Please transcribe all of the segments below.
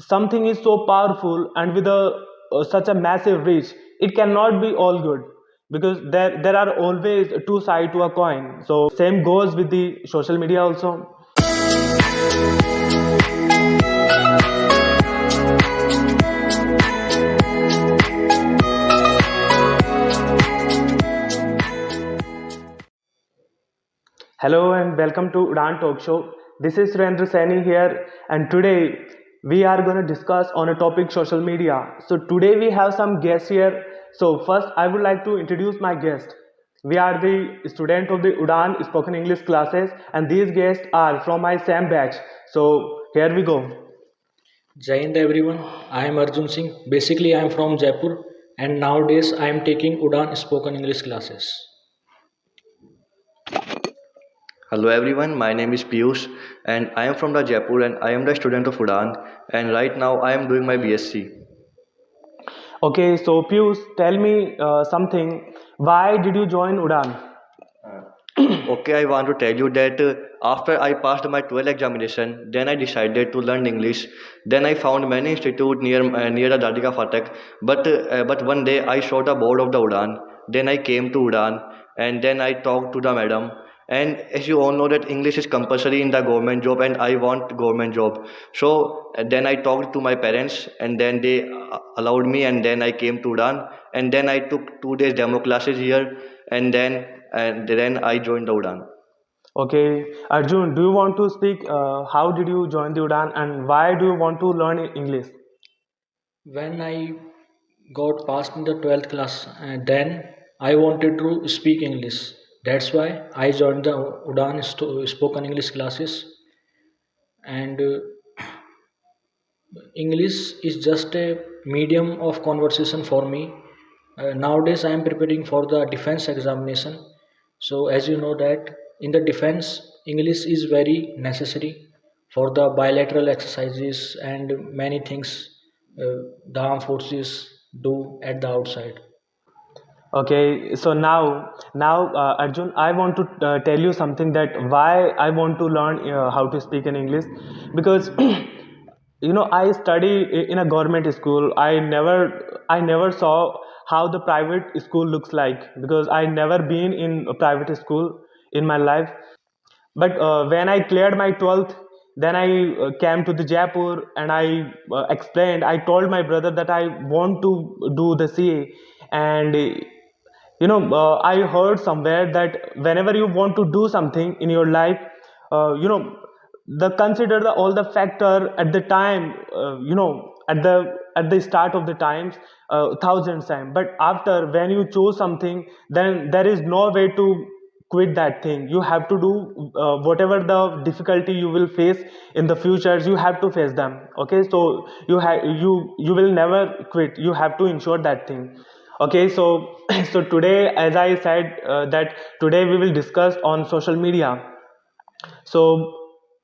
something is so powerful and with such a massive reach, it cannot be all good, because there are always two sides to a coin. So same goes with the social media also. Hello and welcome to Udaan Talk Show. This is Surendra Saini here, and today we are going to discuss on a topic social media. So today we have some guests here. So first, I would like to introduce my guest. We are the student of the Udaan spoken English classes, and these guests are from my same batch. So here we go. Jai Hind everyone, I am Arjun Singh. Basically, I am from Jaipur and nowadays I am taking Udaan spoken English classes. Hello everyone, my name is Piyush and I am from the Jaipur and I am the student of Udaan and right now I am doing my BSc. Okay, so Pius, tell me something. Why did you join Udaan? Okay, I want to tell you that after I passed my 12th examination, then I decided to learn English. Then I found many institute near the Dadika Fatak, but one day I saw the board of the Udaan. Then I came to Udaan and then I talked to the madam. And as you all know that English is compulsory in the government job and I want government job. So then I talked to my parents and then they allowed me and then I came to Udaan and then I took 2 days demo classes here and then I joined the Udaan. Okay, Arjun, do you want to speak? How did you join the Udaan and why do you want to learn English? When I got passed in the 12th class, then I wanted to speak English. That's why I joined the Udaan spoken English classes. And English is just a medium of conversation for me. Nowadays, I am preparing for the defense examination. So, as you know that in the defense, English is very necessary for the bilateral exercises and many things the armed forces do at the outside. Okay, so now Arjun, I want to tell you something, that why I want to learn how to speak in English, because I study in a government school. I never saw how the private school looks like, because I never been in a private school in my life. But when I cleared my 12th, then I came to the Jaipur and I explained. I told my brother that I want to do the CA, and I heard somewhere that whenever you want to do something in your life, you know the consider all the factor at the time, at the start of the times, thousands time. But after, when you choose something, then there is no way to quit that thing. You have to do whatever the difficulty you will face in the futures, you have to face them. Okay, so you will never quit. You have to ensure that thing. Okay, so so today, as I said, that today we will discuss on social media. So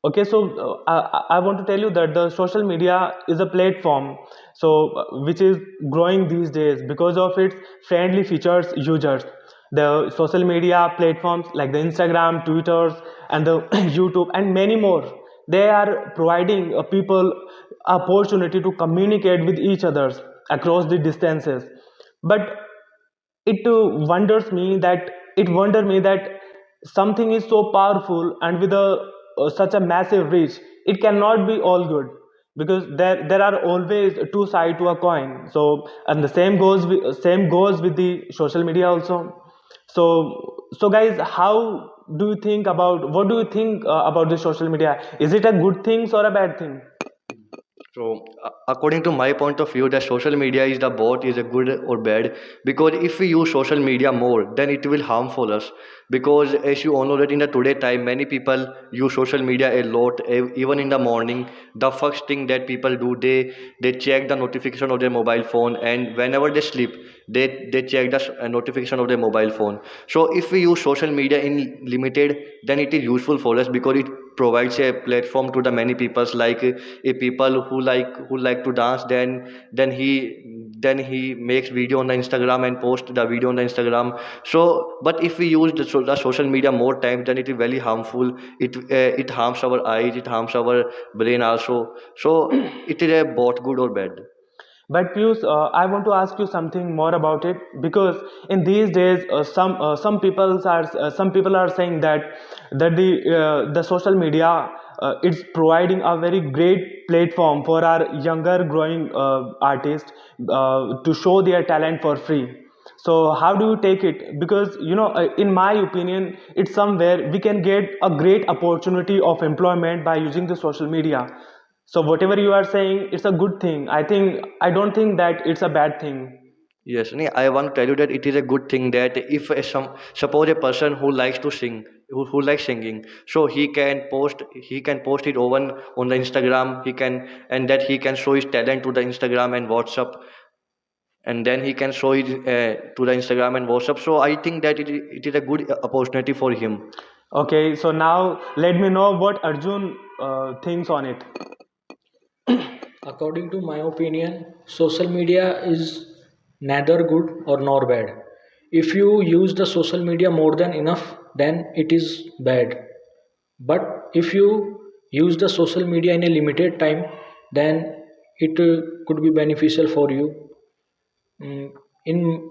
okay, so I want to tell you that the social media is a platform, so which is growing these days because of its friendly features users. The social media platforms like the Instagram, Twitters, and the YouTube, and many more, they are providing people opportunity to communicate with each others across the distances. But it wonder me that something is so powerful and with such a massive reach, it cannot be all good, because there are always two sides to a coin. So, and the same goes with the social media also. So guys, what do you think about the social media? Is it a good thing or a bad thing? So, according to my point of view, that social media is the both is a good or bad because if we use social media more, then it will harmful us. Because as you all know that in the today time, many people use social media a lot. Even in the morning, the first thing that people do, they check the notification of their mobile phone, and whenever they sleep, they check the notification of their mobile phone. So if we use social media in limited, then it is useful for us because provides a platform to the many peoples, like a people who like to dance, then he makes video on the Instagram and post the video on the Instagram. So but if we use the social media more time, then it is very harmful. It harms our eyes, it harms our brain also. So it is a both good or bad. But Pius, I want to ask you something more about it, because in these days, some people are saying that the social media it's providing a very great platform for our younger growing artists to show their talent for free. So how do you take it? Because in my opinion, it's somewhere we can get a great opportunity of employment by using the social media. So whatever you are saying, it's a good thing. I don't think that it's a bad thing. Yes, I want to tell you that it is a good thing that if suppose a person who likes to sing, who likes singing, so he can post it over on the Instagram. He can show his talent to the Instagram and WhatsApp, and then he can show it to the Instagram and WhatsApp. So I think that it is a good opportunity for him. Okay, so now let me know what Arjun thinks on it. According to my opinion, social media is neither good or nor bad. If you use the social media more than enough, then it is bad. But if you use the social media in a limited time, then it could be beneficial for you. In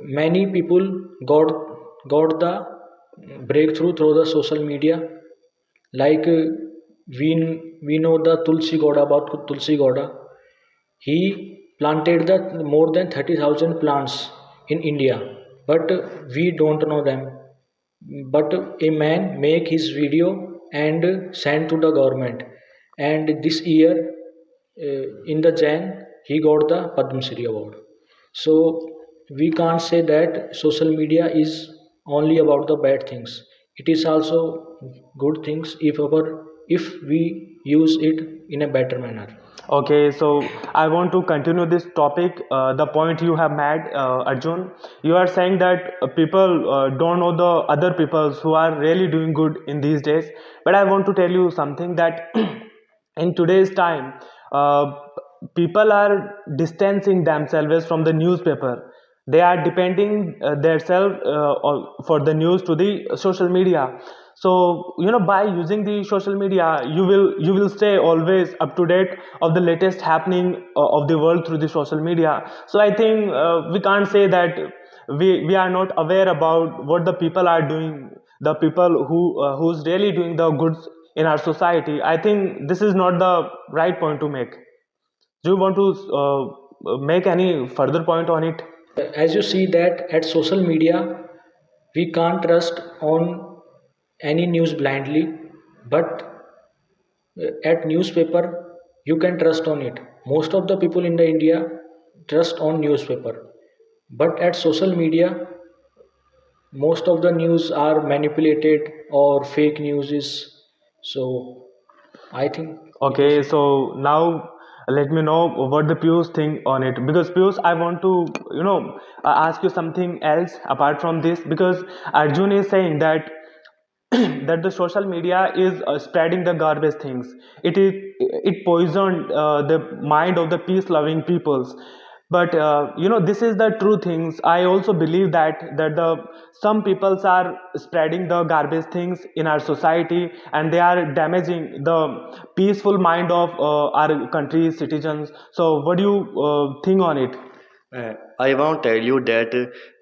many people got the breakthrough through the social media, like we know the Tulsi Goda, about Tulsi Goda. He planted the more than 30,000 plants in India, but we don't know them. But a man make his video and send to the government, and this year in the Jan he got the Padma Shri award. So we can't say that social media is only about the bad things. It is also good things if we use it in a better manner. Okay, so I want to continue this topic. The point you have made, Arjun, you are saying that people don't know the other peoples who are really doing good in these days. But I want to tell you something that in today's time, people are distancing themselves from the newspaper. They are depending themselves for the news to the social media. So by using the social media, you will stay always up to date of the latest happening of the world through the social media. So I think we can't say that we are not aware about what the people are doing, the people who's really doing the goods in our society. I think this is not the right point to make. Do you want to make any further point on it? As you see that at social media we can't trust on any news blindly, but at newspaper you can trust on it. Most of the people in the India trust on newspaper, but at social media most of the news are manipulated or fake news is. So I think it is. Okay, so now let me know what the Pius think on it, because Pius, I want to ask you something else apart from this, because Arjun is saying that that the social media is spreading the garbage things. It poisoned the mind of the peace loving peoples. But this is the true things. I also believe that the some peoples are spreading the garbage things in our society, and they are damaging the peaceful mind of our country's citizens. So what do you think on it? I want to tell you that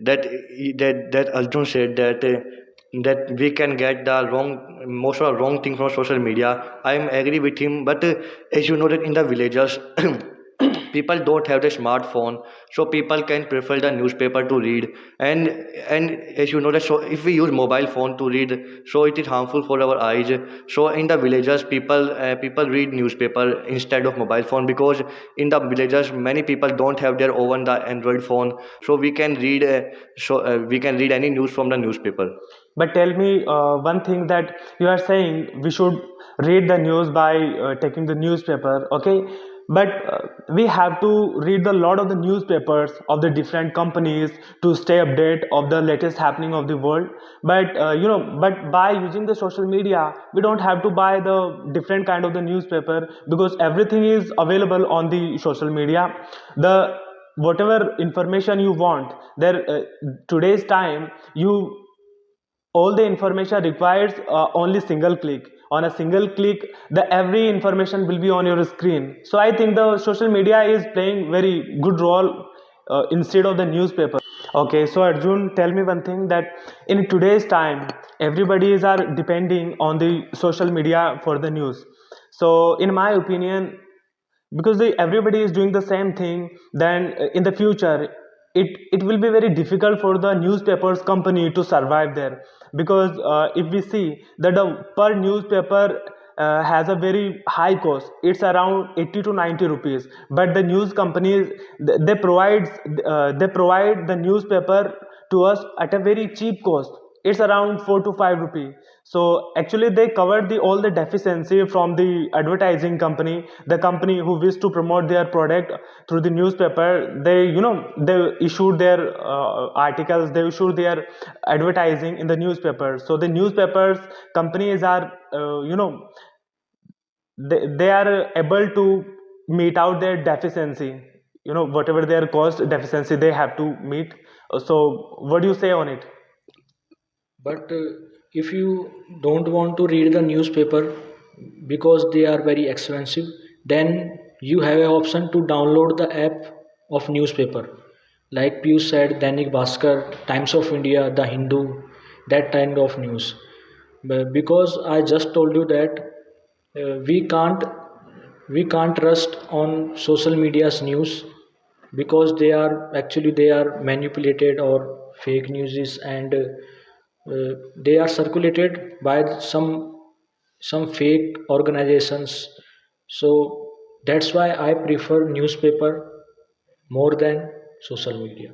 that Arjun said that we can get the most of the wrong thing from social media. I am agree with him, but as you know that in the villages, people don't have the smartphone, so people can prefer the newspaper to read. And as you know that, so if we use mobile phone to read, so it is harmful for our eyes. So in the villages, people read newspaper instead of mobile phone, because in the villages many people don't have their own the Android phone, so we can read any news from the newspaper. But tell me one thing, that you are saying we should read the news by taking the newspaper. Okay, but we have to read a lot of the newspapers of the different companies to stay update of the latest happening of the world. But but by using the social media, we don't have to buy the different kind of the newspaper, because everything is available on the social media. The whatever information you want there, today's time, you all the information requires only single click. On a single click, the every information will be on your screen. So I think the social media is playing very good role instead of the newspaper. Okay, so Arjun, tell me one thing, that in today's time everybody is are depending on the social media for the news. So in my opinion, because everybody is doing the same thing, then in the future it will be very difficult for the newspapers company to survive there. Because if we see that the per newspaper has a very high cost, it's around 80 to 90 rupees, but the news companies, they provide the newspaper to us at a very cheap cost. It's around 4 to 5 rupee. So actually they covered the all the deficiency from the advertising company, the company who wish to promote their product through the newspaper. They, they issued their articles, they issued their advertising in the newspaper. So the newspapers companies are, they are able to meet out their deficiency, whatever their cost deficiency they have to meet. So what do you say on it? But if you don't want to read the newspaper because they are very expensive, then you have an option to download the app of newspaper. Like you said, Dainik Bhaskar, Times of India, The Hindu, that kind of news. But because I just told you that we can't trust on social media's news, because they are manipulated or fake news, and they are circulated by some fake organizations. So that's why I prefer newspaper more than social media.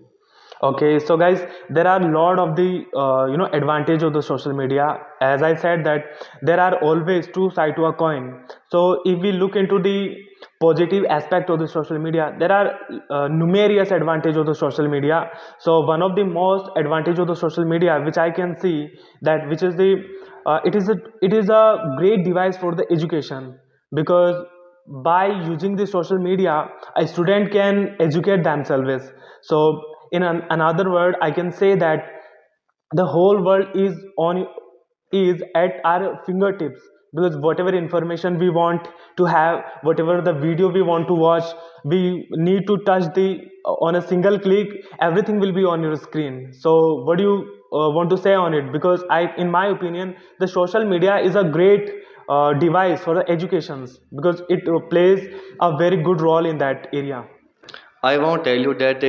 Okay, so guys, there are a lot of the advantage of the social media. As I said that there are always two sides to a coin. So if we look into the positive aspect of the social media, there are numerous advantage of the social media. So one of the most advantage of the social media which I can see, that which is the it is a great device for the education. Because by using the social media, a student can educate themselves. So in another word, I can say that the whole world is at our fingertips. Because whatever information we want to have, whatever the video we want to watch, we need to touch the on a single click, everything will be on your screen. So what do you want to say on it? Because in my opinion, the social media is a great device for the educations, because it plays a very good role in that area. I want to tell you that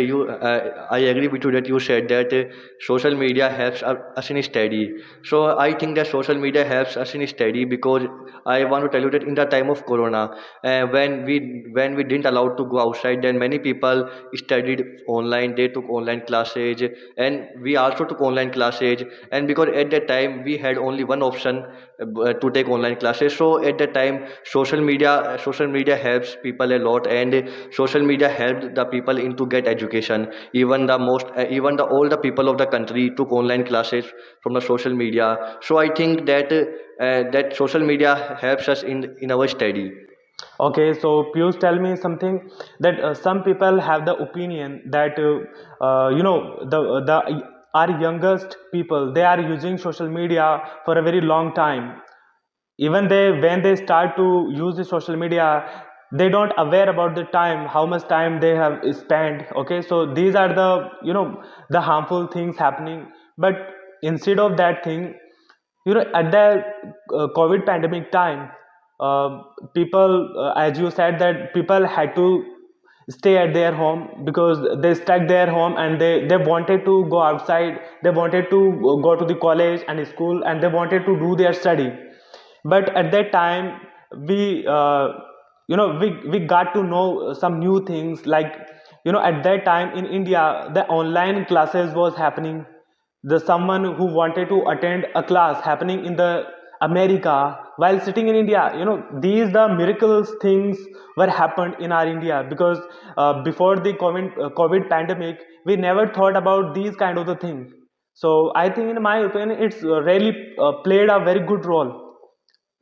I agree with you that you said that social media helps us in study. So I think that social media helps us in study, because I want to tell you that in the time of Corona, when we didn't allowed to go outside, then many people studied online. They took online classes, and we also took online classes. And because at that time we had only one option to take online classes, so at that time social media helps people a lot, and social media helped the people in to get education. Even the older people of the country took online classes from the social media. So I think that social media helps us in our study. Okay, so Piyush, tell me something, that some people have the opinion that the our youngest people, they are using social media for a very long time. Even they, when they start to use the social media, they don't aware about the time, how much time they have spent. Okay, so these are the, the harmful things happening. But instead of that thing, at the COVID pandemic time, uh, people, as you said, that people had to stay at their home, because they stuck their home, and they wanted to go outside, they wanted to go to the college and school, and they wanted to do their study. But at that time, we we got to know some new things, like, at that time in India, the online classes was happening. The someone who wanted to attend a class happening in the America, while sitting in India. These the miracles things were happened in our India, because before the COVID pandemic, we never thought about these kind of the things. So I think, in my opinion, it's really played a very good role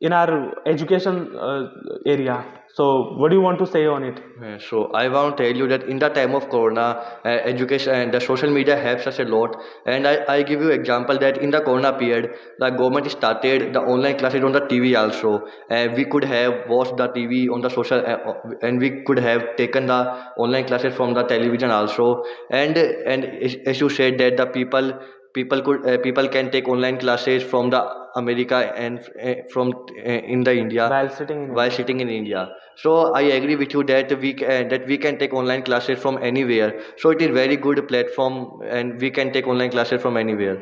in our education area. So what do you want to say on it? So I want to tell you that in the time of Corona, education and the social media helps us a lot. And I give you example that in the Corona period, the government started the online classes on the TV also. We could have watched the TV on the social, and we could have taken the online classes from the television also. And as you said that the people can take online classes from the America and from in the India While sitting in while India. sitting in India. So I agree with you that we can take online classes from anywhere. So it is very good platform, and we can take online classes from anywhere.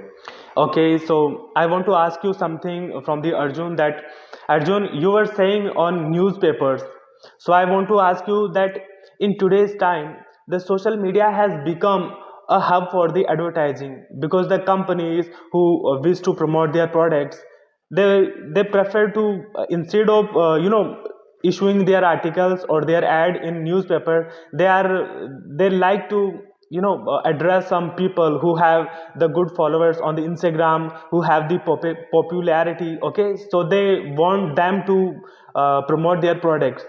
Okay, so I want to ask you something from the Arjun, that Arjun, you were saying on newspapers. So I want to ask you that in today's time, the social media has become a hub for the advertising, because the companies who wish to promote their products, they prefer to, instead of issuing their articles or their ad in newspaper, they like to address some people who have the good followers on the Instagram, who have the popularity. Okay, so they want them to promote their products.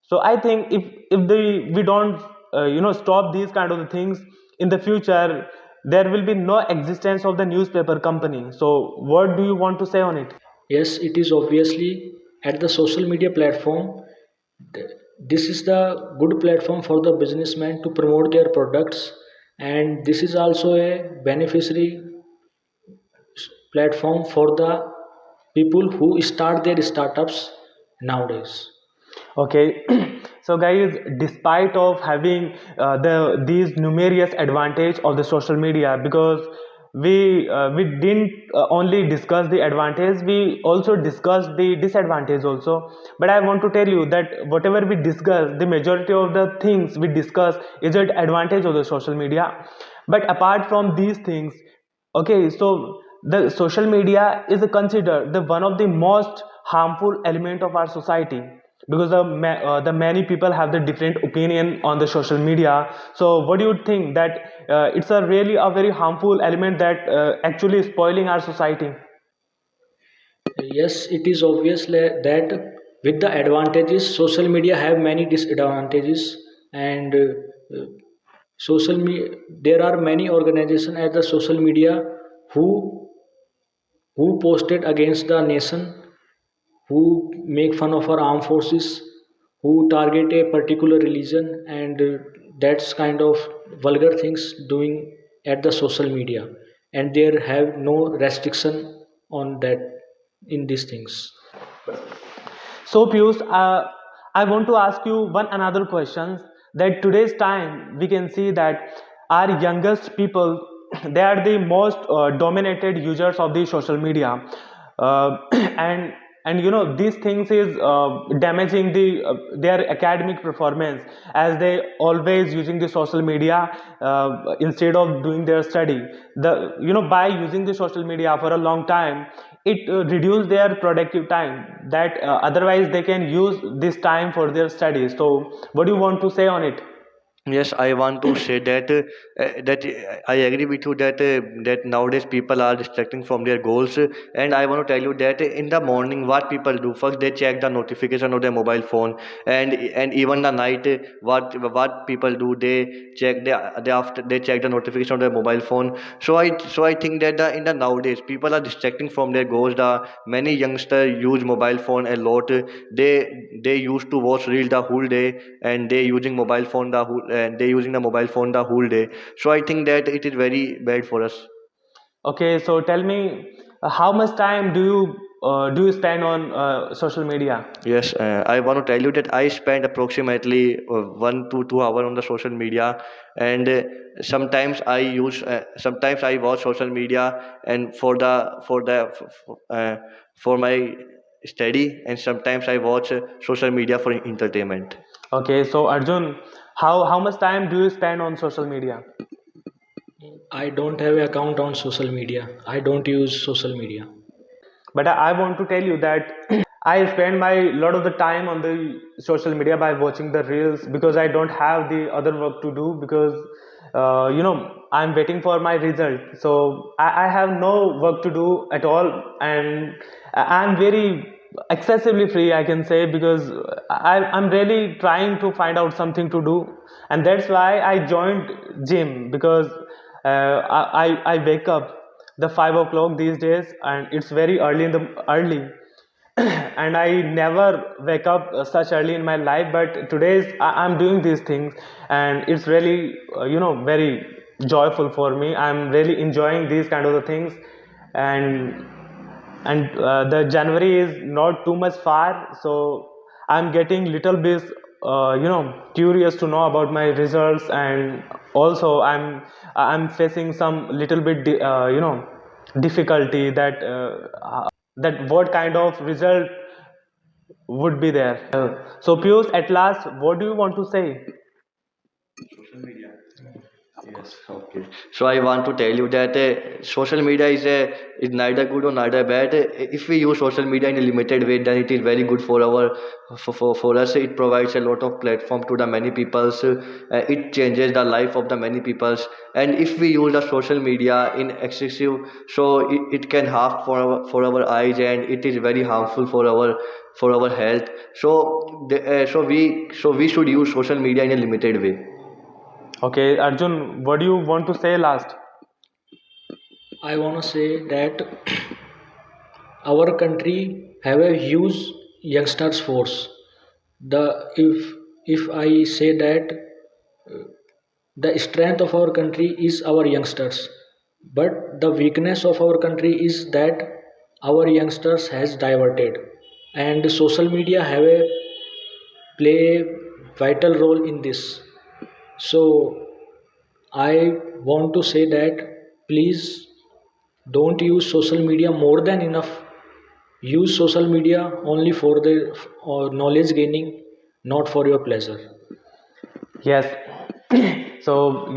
So I think, if we don't stop these kind of things, in the future there will be no existence of the newspaper company. So what do you want to say on it? Yes, it is obviously at the social media platform. This is the good platform for the businessmen to promote their products, and this is also a beneficiary platform for the people who start their startups nowadays. Okay, so guys, despite of having these numerous advantage of the social media, because we didn't only discuss the advantage, we also discussed the disadvantage also. But I want to tell you that whatever we discuss, the majority of the things we discuss is an advantage of the social media. But apart from these things, okay, so the social media is considered the one of the most harmful element of our society, because the many people have the different opinion on the social media. So what do you think, that it's a really a very harmful element that actually spoiling our society? Yes, it is obvious that with the advantages, social media have many disadvantages, and social media. There are many organizations at the social media who who posted against the nation, who make fun of our armed forces, who target a particular religion, and that's kind of vulgar things doing at the social media, and there have no restriction on that in these things. So Pius, I want to ask you one another question, that today's time we can see that our youngest people, they are the most dominated users of the social media, and these things is damaging their academic performance, as they always using the social media instead of doing their study. By using the social media for a long time, it reduce their productive time, that otherwise they can use this time for their studies. So what do you want to say on it? Yes, I want to say that I agree with you that nowadays people are distracting from their goals, and I want to tell you that in the morning, what people do first, they check the notification of their mobile phone, and even the night, what people do, they check the notification of their mobile phone. So I think that in the nowadays people are distracting from their goals. The many youngsters use mobile phone a lot. They used to watch reel the whole day, and they using the mobile phone the whole day. So I think that it is very bad for us. Okay, so tell me, how much time do you spend on social media? Yes, I want to tell you that I spend approximately 1 to 2 hours on the social media, and sometimes I watch social media, and for my study, and sometimes I watch social media for entertainment. Okay, so Arjun, how much time do you spend on social media? I don't have an account on social media. I don't use social media. But I want to tell you that I spend my lot of the time on the social media by watching the reels, because I don't have the other work to do, because I'm waiting for my result. So I have no work to do at all, and I'm very excessively free, I can say, because I'm really trying to find out something to do, and that's why I joined gym, because I wake up the 5 o'clock these days, and it's very early in the early. And I never wake up such early in my life, but today's I'm doing these things, and it's really very joyful for me. I'm really enjoying these kind of the things, and the January is not too much far, so I'm getting little bit curious to know about my results, and also I'm facing some little bit difficulty that what kind of result would be there. So Pius, at last, what do you want to say? Yes, okay. So I want to tell you that social media is neither good or neither bad. If we use social media in a limited way, then it is very good for for us. It provides a lot of platform to the many peoples. It changes the life of the many peoples. And if we use the social media in excessive, so it can harm for our eyes, and it is very harmful for our health. So we should use social media in a limited way. Okay, Arjun, what do you want to say last? I want to say that our country have a huge youngsters force. The if I say that the strength of our country is our youngsters, but the weakness of our country is that our youngsters has diverted, and social media have a play a vital role in this. So I want to say that please don't use social media more than enough. Use social media only for the knowledge gaining, not for your pleasure. Yes. So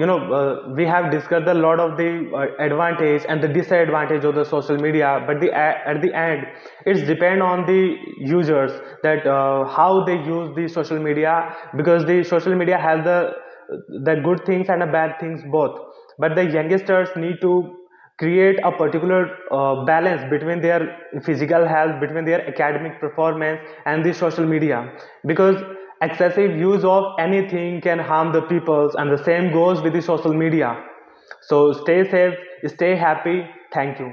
we have discussed a lot of the advantage and the disadvantage of the social media, but at the end, it's depend on the users, that how they use the social media, because the social media has the good things and the bad things both. But the youngsters need to create a particular balance between their physical health, between their academic performance, and the social media, because excessive use of anything can harm the peoples, and the same goes with the social media. So stay safe, stay happy. Thank you.